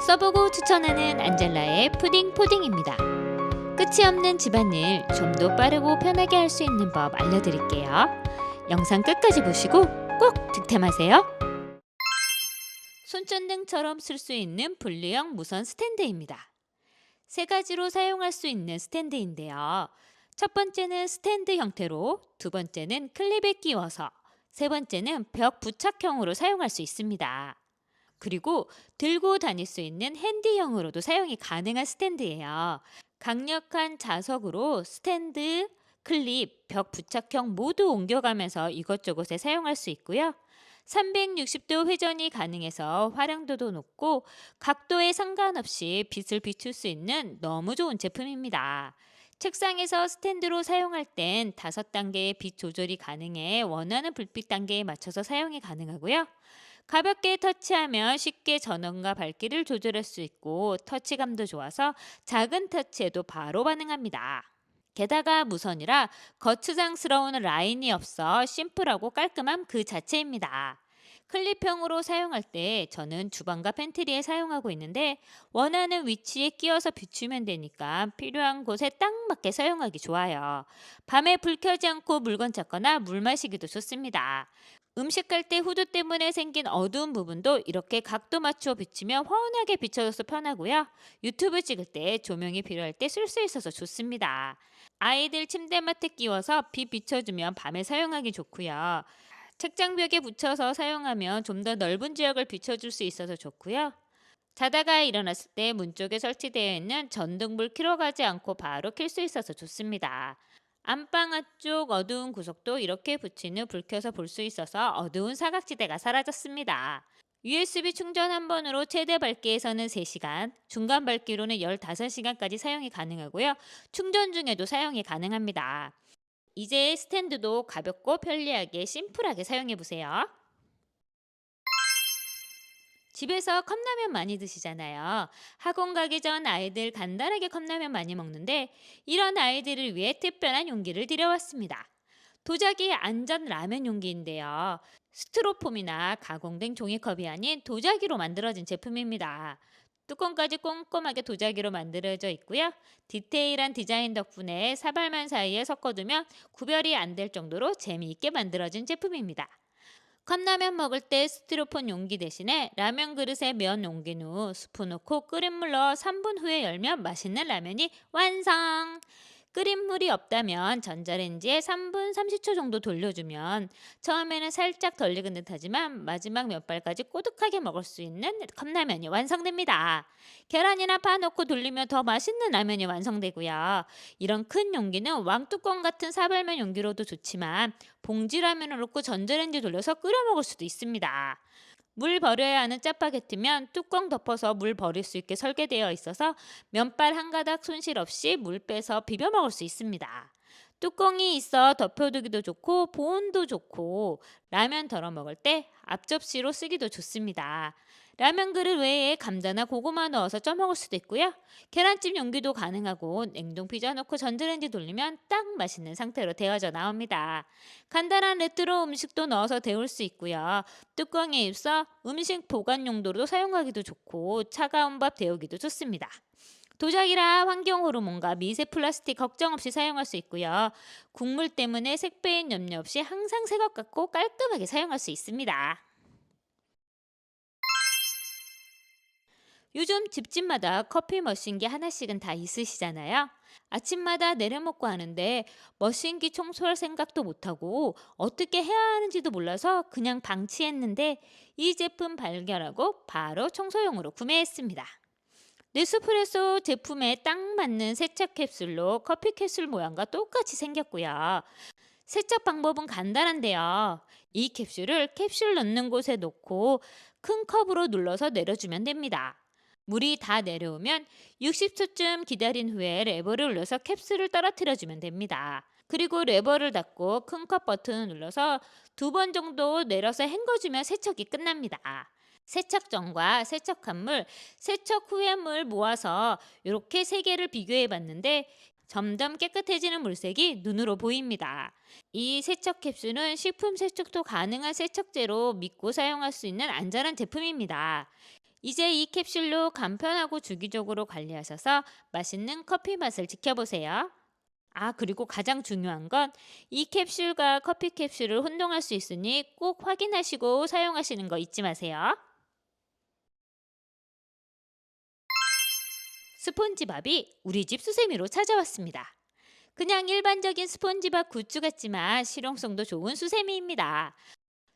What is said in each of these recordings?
써보고 추천하는 안젤라의 푸딩 포딩입니다. 끝이 없는 집안일 좀 더 빠르고 편하게 할 수 있는 법 알려드릴게요. 영상 끝까지 보시고 꼭 득템하세요. 손전등처럼 쓸 수 있는 분리형 무선 스탠드입니다. 세 가지로 사용할 수 있는 스탠드인데요. 첫 번째는 스탠드 형태로, 두 번째는 클립에 끼워서, 세 번째는 벽 부착형으로 사용할 수 있습니다. 그리고 들고 다닐 수 있는 핸디형으로도 사용이 가능한 스탠드예요. 강력한 자석으로 스탠드, 클립, 벽 부착형 모두 옮겨가면서 이것저것에 사용할 수 있고요. 360도 회전이 가능해서 활용도도 높고 각도에 상관없이 빛을 비출 수 있는 너무 좋은 제품입니다. 책상에서 스탠드로 사용할 땐 5단계의 빛 조절이 가능해 원하는 불빛 단계에 맞춰서 사용이 가능하고요. 가볍게 터치하면 쉽게 전원과 밝기를 조절할 수 있고 터치감도 좋아서 작은 터치에도 바로 반응합니다. 게다가 무선이라 거추장스러운 라인이 없어 심플하고 깔끔함 그 자체입니다. 클립형으로 사용할 때 저는 주방과 팬트리에 사용하고 있는데 원하는 위치에 끼워서 비추면 되니까 필요한 곳에 딱 맞게 사용하기 좋아요. 밤에 불 켜지 않고 물건 찾거나 물 마시기도 좋습니다. 음식할 때 후드 때문에 생긴 어두운 부분도 이렇게 각도 맞추어 비치면 환하게 비춰져서 편하고요. 유튜브 찍을 때 조명이 필요할 때 쓸 수 있어서 좋습니다. 아이들 침대맡에 끼워서 빛 비춰주면 밤에 사용하기 좋고요. 책장 벽에 붙여서 사용하면 좀 더 넓은 지역을 비춰줄 수 있어서 좋고요. 자다가 일어났을 때 문 쪽에 설치되어 있는 전등불 켜러 가지 않고 바로 켤 수 있어서 좋습니다. 안방 앞쪽 어두운 구석도 이렇게 붙인 후 불 켜서 볼 수 있어서 어두운 사각지대가 사라졌습니다. USB 충전 한 번으로 최대 밝기에서는 3시간, 중간 밝기로는 15시간까지 사용이 가능하고요. 충전 중에도 사용이 가능합니다. 이제 스탠드도 가볍고 편리하게 심플하게 사용해 보세요. 집에서 컵라면 많이 드시잖아요. 학원 가기 전 아이들 간단하게 컵라면 많이 먹는데 이런 아이들을 위해 특별한 용기를 드려왔습니다. 도자기 안전 라면 용기인데요. 스티로폼이나 가공된 종이컵이 아닌 도자기로 만들어진 제품입니다. 뚜껑까지 꼼꼼하게 도자기로 만들어져 있고요. 디테일한 디자인 덕분에 사발면 사이에 섞어두면 구별이 안 될 정도로 재미있게 만들어진 제품입니다. 컵라면 먹을 때 스티로폼 용기 대신에 라면 그릇에 면 옮긴 후 스프 넣고 끓인 물 넣어 3분 후에 열면 맛있는 라면이 완성! 끓인 물이 없다면 전자레인지에 3분 30초 정도 돌려주면 처음에는 살짝 덜 익은 듯하지만 마지막 몇 발까지 꼬득하게 먹을 수 있는 컵라면이 완성됩니다. 계란이나 파 넣고 돌리면 더 맛있는 라면이 완성되고요. 이런 큰 용기는 왕뚜껑 같은 사발면 용기로도 좋지만 봉지라면을 넣고 전자레인지 돌려서 끓여 먹을 수도 있습니다. 물 버려야 하는 짜파게티면 뚜껑 덮어서 물 버릴 수 있게 설계되어 있어서 면발 한 가닥 손실 없이 물 빼서 비벼 먹을 수 있습니다. 뚜껑이 있어 덮여두기도 좋고 보온도 좋고 라면 덜어 먹을 때 앞접시로 쓰기도 좋습니다. 라면 그릇 외에 감자나 고구마 넣어서 쪄 먹을 수도 있고요. 계란찜 용기도 가능하고 냉동 피자 넣고 전자레인지 돌리면 딱 맛있는 상태로 데워져 나옵니다. 간단한 레트로 음식도 넣어서 데울 수 있고요. 뚜껑에 입서 음식 보관 용도로 사용하기도 좋고 차가운 밥 데우기도 좋습니다. 도자기라 환경 호르몬과 미세 플라스틱 걱정 없이 사용할 수 있고요. 국물 때문에 색배인 염려 없이 항상 새 것 같고 깔끔하게 사용할 수 있습니다. 요즘 집집마다 커피 머신기 하나씩은 다 있으시잖아요. 아침마다 내려먹고 하는데 머신기 청소할 생각도 못하고 어떻게 해야 하는지도 몰라서 그냥 방치했는데 이 제품 발견하고 바로 청소용으로 구매했습니다. 네스프레소 제품에 딱 맞는 세척 캡슐로 커피 캡슐 모양과 똑같이 생겼고요. 세척 방법은 간단한데요. 이 캡슐을 캡슐 넣는 곳에 놓고 큰 컵으로 눌러서 내려주면 됩니다. 물이 다 내려오면 60초쯤 기다린 후에 레버를 눌러서 캡슐을 떨어뜨려주면 됩니다. 그리고 레버를 닫고 큰 컵 버튼을 눌러서 2번 정도 내려서 헹궈주면 세척이 끝납니다. 세척 전과 세척한 물, 세척 후의 물 모아서 이렇게 3개를 비교해 봤는데 점점 깨끗해지는 물색이 눈으로 보입니다. 이 세척 캡슐은 식품 세척도 가능한 세척제로 믿고 사용할 수 있는 안전한 제품입니다. 이제 이 캡슐로 간편하고 주기적으로 관리하셔서 맛있는 커피 맛을 지켜보세요. 아, 그리고 가장 중요한 건 이 캡슐과 커피 캡슐을 혼동할 수 있으니 꼭 확인하시고 사용하시는 거 잊지 마세요. 스폰지밥이 우리 집 수세미로 찾아왔습니다. 그냥 일반적인 스폰지밥 굿즈 같지만 실용성도 좋은 수세미입니다.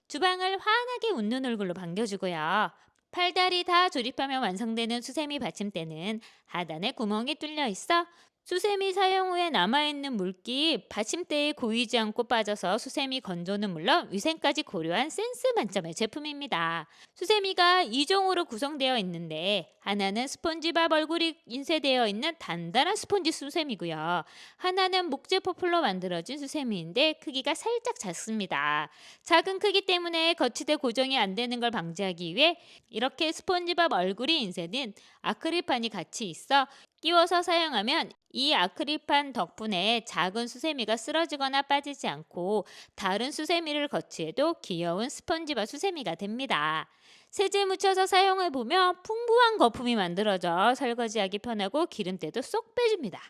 주방을 환하게 웃는 얼굴로 반겨주고요. 팔다리 다 조립하면 완성되는 수세미 받침대는 하단에 구멍이 뚫려 있어 수세미 사용 후에 남아있는 물기 받침대에 고이지 않고 빠져서 수세미 건조는 물론 위생까지 고려한 센스 만점의 제품입니다. 수세미가 2종으로 구성되어 있는데 하나는 스폰지밥 얼굴이 인쇄되어 있는 단단한 스폰지 수세미고요. 하나는 목재 퍼플로 만들어진 수세미인데 크기가 살짝 작습니다. 작은 크기 때문에 거치대 고정이 안 되는 걸 방지하기 위해 이렇게 스폰지밥 얼굴이 인쇄된 아크릴판이 같이 있어 끼워서 사용하면 이 아크릴판 덕분에 작은 수세미가 쓰러지거나 빠지지 않고 다른 수세미를 거치해도 귀여운 스펀지밥 수세미가 됩니다. 세제 묻혀서 사용해보면 풍부한 거품이 만들어져 설거지하기 편하고 기름때도 쏙 빼줍니다.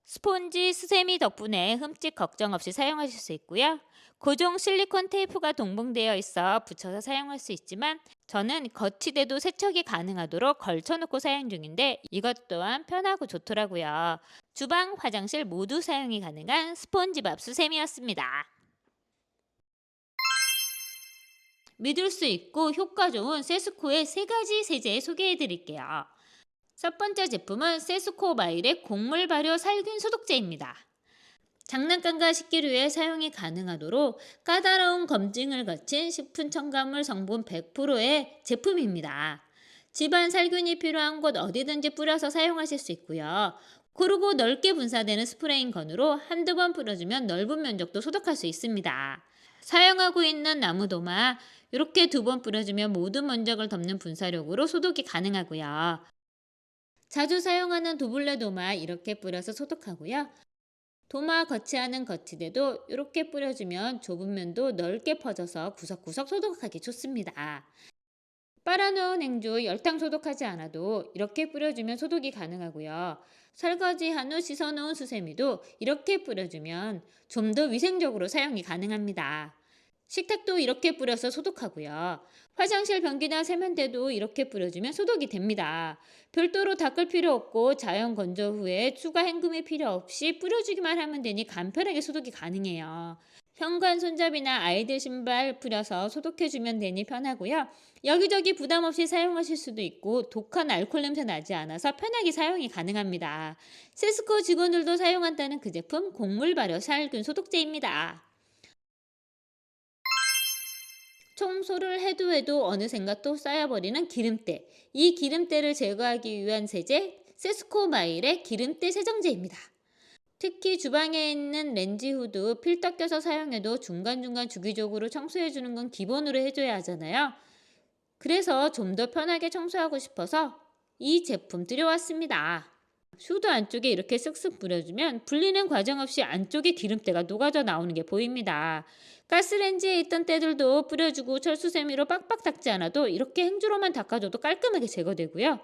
스폰지 수세미 덕분에 흠집 걱정 없이 사용하실 수 있고요. 고정 실리콘 테이프가 동봉되어 있어 붙여서 사용할 수 있지만 저는 거치대도 세척이 가능하도록 걸쳐놓고 사용 중인데 이것 또한 편하고 좋더라고요. 주방, 화장실 모두 사용이 가능한 스폰지밥 수세미였습니다. 믿을 수 있고 효과 좋은 세스코의 3가지 세제 소개해 드릴게요. 첫 번째 제품은 세스코 마일의 곡물 발효 살균 소독제입니다. 장난감과 식기류에 사용이 가능하도록 까다로운 검증을 거친 식품 첨가물 성분 100%의 제품입니다. 집안 살균이 필요한 곳 어디든지 뿌려서 사용하실 수 있고요. 고르고 넓게 분사되는 스프레잉 건으로 한두 번 뿌려주면 넓은 면적도 소독할 수 있습니다. 사용하고 있는 나무도마 이렇게 2번 뿌려주면 모든 면적을 덮는 분사력으로 소독이 가능하고요. 자주 사용하는 도블레 도마 이렇게 뿌려서 소독하고요. 도마 거치하는 거치대도 이렇게 뿌려주면 좁은 면도 넓게 퍼져서 구석구석 소독하기 좋습니다. 빨아놓은 행주 열탕 소독하지 않아도 이렇게 뿌려주면 소독이 가능하고요. 설거지한 후 씻어놓은 수세미도 이렇게 뿌려주면 좀 더 위생적으로 사용이 가능합니다. 식탁도 이렇게 뿌려서 소독하고요. 화장실 변기나 세면대도 이렇게 뿌려주면 소독이 됩니다. 별도로 닦을 필요 없고 자연 건조 후에 추가 헹굼이 필요 없이 뿌려주기만 하면 되니 간편하게 소독이 가능해요. 현관 손잡이나 아이들 신발 뿌려서 소독해주면 되니 편하고요. 여기저기 부담 없이 사용하실 수도 있고 독한 알코올 냄새 나지 않아서 편하게 사용이 가능합니다. 세스코 직원들도 사용한다는 그 제품 곡물 발효 살균 소독제입니다. 청소를 해도 어느샌가 또 쌓여버리는 기름때. 이 기름때를 제거하기 위한 세제 세스코 마일의 기름때 세정제입니다. 특히 주방에 있는 렌지 후드 필터 껴서 사용해도 중간중간 주기적으로 청소해주는 건 기본으로 해줘야 하잖아요. 그래서 좀 더 편하게 청소하고 싶어서 이 제품 들여왔습니다. 후드 안쪽에 이렇게 쓱쓱 뿌려주면 불리는 과정 없이 안쪽에 기름때가 녹아져 나오는 게 보입니다. 가스레인지에 있던 때들도 뿌려주고 철수세미로 빡빡 닦지 않아도 이렇게 행주로만 닦아줘도 깔끔하게 제거되고요.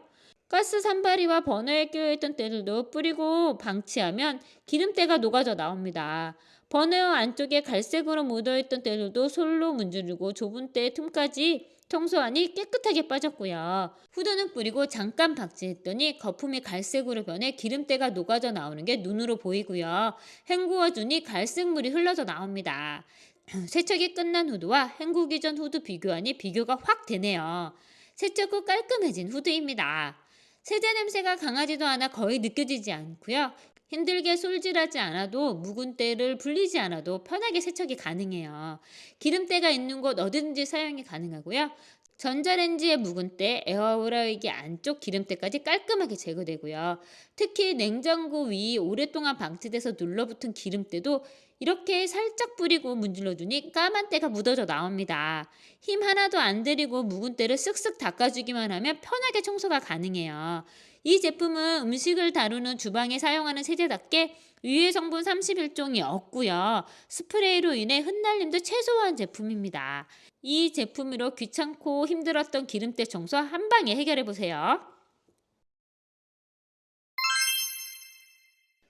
가스 산발이와 버너에 끼어있던 때들도 뿌리고 방치하면 기름때가 녹아져 나옵니다. 버너 안쪽에 갈색으로 묻어있던 때들도 솔로 문지르고 좁은 때 틈까지 청소하니 깨끗하게 빠졌고요. 후드는 뿌리고 잠깐 박지했더니 거품이 갈색으로 변해 기름때가 녹아져 나오는 게 눈으로 보이고요. 헹구어주니 갈색물이 흘러져 나옵니다. 세척이 끝난 후드와 헹구기 전 후드 비교하니 비교가 확 되네요. 세척 후 깔끔해진 후드입니다. 세제 냄새가 강하지도 않아 거의 느껴지지 않고요. 힘들게 솔질하지 않아도 묵은 때를 불리지 않아도 편하게 세척이 가능해요. 기름때가 있는 곳 어디든지 사용이 가능하고요. 전자레인지의 묵은 때 에어프라이기 안쪽 기름때까지 깔끔하게 제거되고요. 특히 냉장고 위 오랫동안 방치돼서 눌러붙은 기름때도 이렇게 살짝 뿌리고 문질러주니 까만 때가 묻어져 나옵니다. 힘 하나도 안 들이고 묵은 때를 쓱쓱 닦아주기만 하면 편하게 청소가 가능해요. 이 제품은 음식을 다루는 주방에 사용하는 세제답게 유해 성분 31종이 없고요. 스프레이로 인해 흩날림도 최소화한 제품입니다. 이 제품으로 귀찮고 힘들었던 기름때 청소 한 방에 해결해 보세요.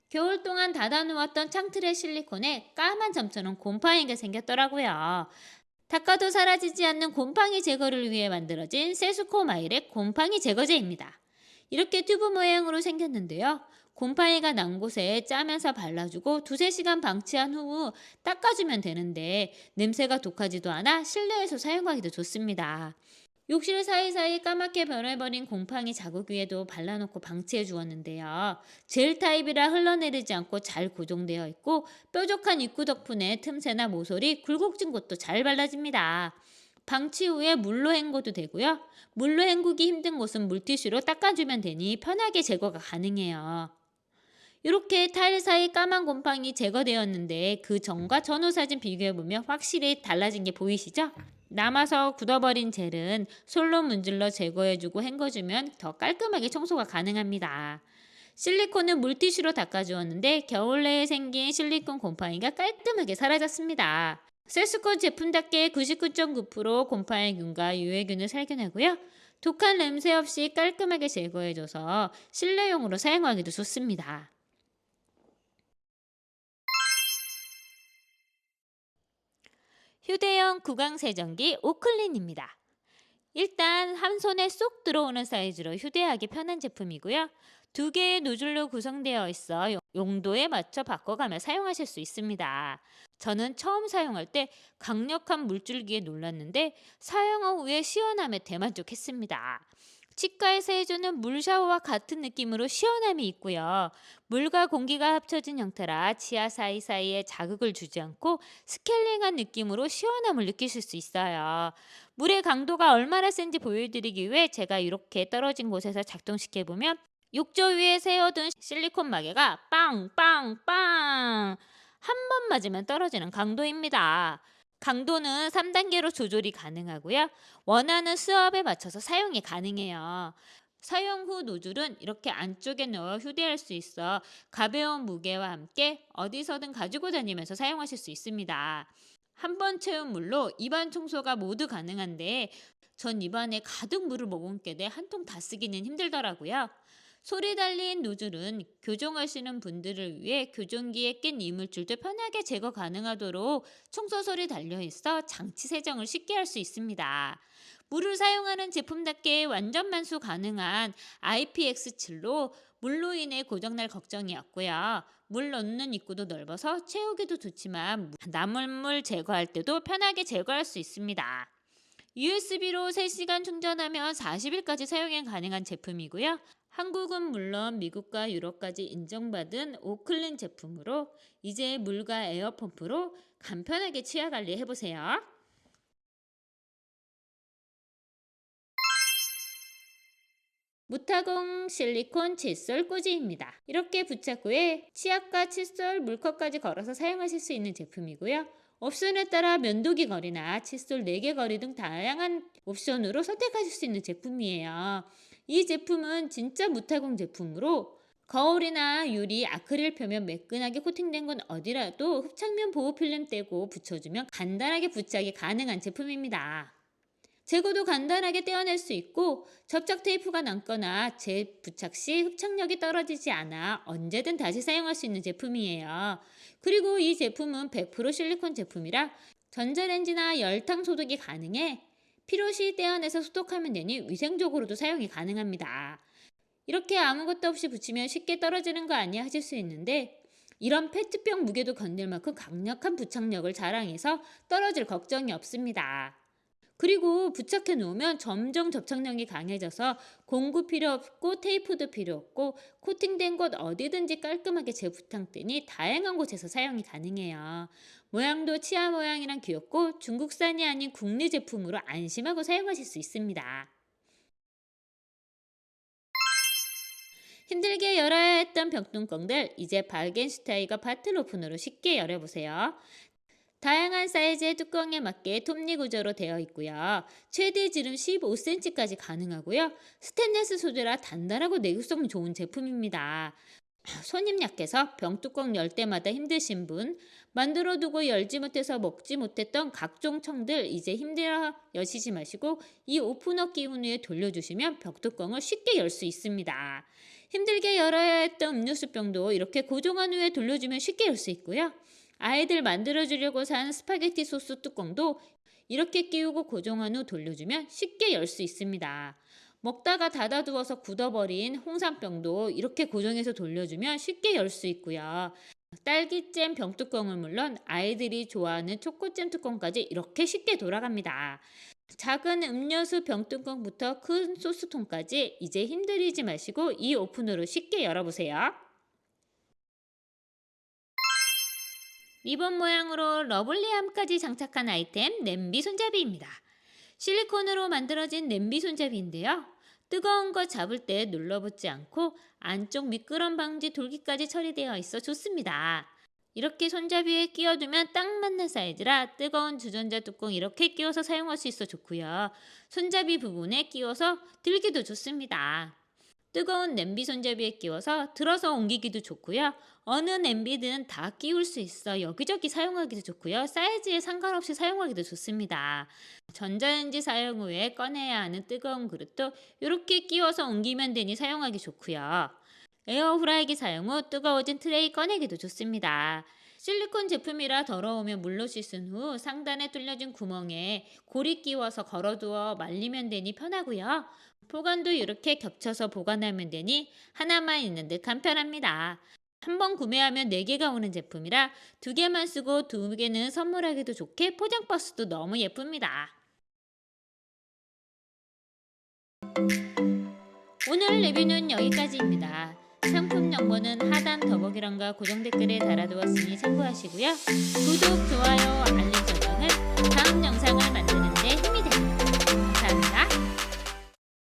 겨울 동안 닫아놓았던 창틀의 실리콘에 까만 점처럼 곰팡이가 생겼더라고요. 닦아도 사라지지 않는 곰팡이 제거를 위해 만들어진 세스코 마일의 곰팡이 제거제입니다. 이렇게 튜브 모양으로 생겼는데요. 곰팡이가 난 곳에 짜면서 발라주고 두세 시간 방치한 후 닦아주면 되는데 냄새가 독하지도 않아 실내에서 사용하기도 좋습니다. 욕실 사이사이 까맣게 변해버린 곰팡이 자국 위에도 발라놓고 방치해 주었는데요. 젤 타입이라 흘러내리지 않고 잘 고정되어 있고 뾰족한 입구 덕분에 틈새나 모서리, 굴곡진 곳도 잘 발라집니다. 방치 후에 물로 헹궈도 되고요. 물로 헹구기 힘든 곳은 물티슈로 닦아주면 되니 편하게 제거가 가능해요. 이렇게 타일 사이 까만 곰팡이 제거되었는데 그 전과 전후 사진 비교해보면 확실히 달라진 게 보이시죠? 남아서 굳어버린 젤은 솔로 문질러 제거해주고 헹궈주면 더 깔끔하게 청소가 가능합니다. 실리콘은 물티슈로 닦아주었는데 겨울 내에 생긴 실리콘 곰팡이가 깔끔하게 사라졌습니다. 셀스콘 제품답게 99.9% 곰팡이균과 유해균을 살균하고요. 독한 냄새 없이 깔끔하게 제거해줘서 실내용으로 사용하기도 좋습니다. 휴대용 구강세정기 오클린입니다. 일단 한 손에 쏙 들어오는 사이즈로 휴대하기 편한 제품이고요. 두 개의 노즐로 구성되어 있어 용도에 맞춰 바꿔가며 사용하실 수 있습니다. 저는 처음 사용할 때 강력한 물줄기에 놀랐는데 사용 후에 시원함에 대만족했습니다. 치과에서 해주는 물 샤워와 같은 느낌으로 시원함이 있고요. 물과 공기가 합쳐진 형태라 치아 사이사이에 자극을 주지 않고 스케일링한 느낌으로 시원함을 느끼실 수 있어요. 물의 강도가 얼마나 센지 보여드리기 위해 제가 이렇게 떨어진 곳에서 작동시켜보면 욕조 위에 세워둔 실리콘 마개가 빵빵빵 한 번 맞으면 떨어지는 강도입니다. 강도는 3단계로 조절이 가능하고요. 원하는 수압에 맞춰서 사용이 가능해요. 사용 후 노즐은 이렇게 안쪽에 넣어 휴대할 수 있어 가벼운 무게와 함께 어디서든 가지고 다니면서 사용하실 수 있습니다. 한 번 채운 물로 입안 청소가 모두 가능한데 전 입안에 가득 물을 머금게 돼 한 통 다 쓰기는 힘들더라고요. 소리 달린 노즐은 교정하시는 분들을 위해 교정기에 낀 이물질도 편하게 제거 가능하도록 청소 솔이 달려 있어 장치 세정을 쉽게 할 수 있습니다. 물을 사용하는 제품답게 완전 만수 가능한 IPX7로 물로 인해 고장날 걱정이 없고요. 물 넣는 입구도 넓어서 채우기도 좋지만 남은 물 제거할 때도 편하게 제거할 수 있습니다. USB로 3시간 충전하면 40일까지 사용이 가능한 제품이고요. 한국은 물론 미국과 유럽까지 인정받은 오클린 제품으로 이제 물과 에어펌프로 간편하게 치아 관리 해보세요. 무타공 실리콘 칫솔 꽂이입니다. 이렇게 부착 후에 치약과 칫솔, 물컵까지 걸어서 사용하실 수 있는 제품이고요. 옵션에 따라 면도기 거리나 칫솔 4개 거리 등 다양한 옵션으로 선택하실 수 있는 제품이에요. 이 제품은 진짜 무타공 제품으로 거울이나 유리, 아크릴 표면 매끈하게 코팅된 건 어디라도 흡착면 보호 필름 떼고 붙여주면 간단하게 부착이 가능한 제품입니다. 제거도 간단하게 떼어낼 수 있고 접착 테이프가 남거나 재부착 시 흡착력이 떨어지지 않아 언제든 다시 사용할 수 있는 제품이에요. 그리고 이 제품은 100% 실리콘 제품이라 전자레인지나 열탕 소독이 가능해 필요시 떼어내서 소독하면 되니 위생적으로도 사용이 가능합니다. 이렇게 아무것도 없이 붙이면 쉽게 떨어지는 거 아니야 하실 수 있는데 이런 페트병 무게도 건들 만큼 강력한 부착력을 자랑해서 떨어질 걱정이 없습니다. 그리고 부착해 놓으면 점점 접착력이 강해져서 공구 필요 없고 테이프도 필요 없고 코팅된 곳 어디든지 깔끔하게 재부착되니 다양한 곳에서 사용이 가능해요. 모양도 치아 모양이랑 귀엽고 중국산이 아닌 국내 제품으로 안심하고 사용하실 수 있습니다. 힘들게 열어야 했던 벽뚜껑들 이제 발겐슈타이거 바틀 오픈으로 쉽게 열어보세요. 다양한 사이즈의 뚜껑에 맞게 톱니 구조로 되어 있고요. 최대 지름 15cm까지 가능하고요. 스테인리스 소재라 단단하고 내구성 좋은 제품입니다. 손님 약해서 병뚜껑 열 때마다 힘드신 분, 만들어두고 열지 못해서 먹지 못했던 각종 청들 이제 힘들어 여시지 마시고 이 오프너 끼운 후에 돌려주시면 병뚜껑을 쉽게 열 수 있습니다. 힘들게 열어야 했던 음료수병도 이렇게 고정한 후에 돌려주면 쉽게 열 수 있고요. 아이들 만들어주려고 산 스파게티 소스 뚜껑도 이렇게 끼우고 고정한 후 돌려주면 쉽게 열 수 있습니다. 먹다가 닫아두어서 굳어버린 홍삼병도 이렇게 고정해서 돌려주면 쉽게 열 수 있고요. 딸기잼 병뚜껑은 물론 아이들이 좋아하는 초코잼 뚜껑까지 이렇게 쉽게 돌아갑니다. 작은 음료수 병뚜껑부터 큰 소스통까지 이제 힘들이지 마시고 이 오픈으로 쉽게 열어보세요. 리본 모양으로 러블리함까지 장착한 아이템 냄비 손잡이입니다. 실리콘으로 만들어진 냄비 손잡이인데요. 뜨거운 거 잡을 때 눌러붙지 않고 안쪽 미끄럼 방지 돌기까지 처리되어 있어 좋습니다. 이렇게 손잡이에 끼워두면 딱 맞는 사이즈라 뜨거운 주전자 뚜껑 이렇게 끼워서 사용할 수 있어 좋고요. 손잡이 부분에 끼워서 들기도 좋습니다. 뜨거운 냄비 손잡이에 끼워서 들어서 옮기기도 좋고요. 어느 냄비든 다 끼울 수 있어 여기저기 사용하기도 좋고요. 사이즈에 상관없이 사용하기도 좋습니다. 전자레인지 사용 후에 꺼내야 하는 뜨거운 그릇도 이렇게 끼워서 옮기면 되니 사용하기 좋고요. 에어프라이기 사용 후 뜨거워진 트레이 꺼내기도 좋습니다. 실리콘 제품이라 더러우면 물로 씻은 후 상단에 뚫려진 구멍에 고리 끼워서 걸어두어 말리면 되니 편하고요. 보관도 이렇게 겹쳐서 보관하면 되니 하나만 있는 듯 간편합니다. 한 번 구매하면 4개가 오는 제품이라 2개만 쓰고 2개는 선물하기도 좋게 포장 박스도 너무 예쁩니다. 오늘 리뷰는 여기까지입니다. 상품 정보는 하단 더보기란과 고정 댓글에 달아두었으니 참고하시고요. 구독, 좋아요, 알림 설정은 다음 영상을 만드는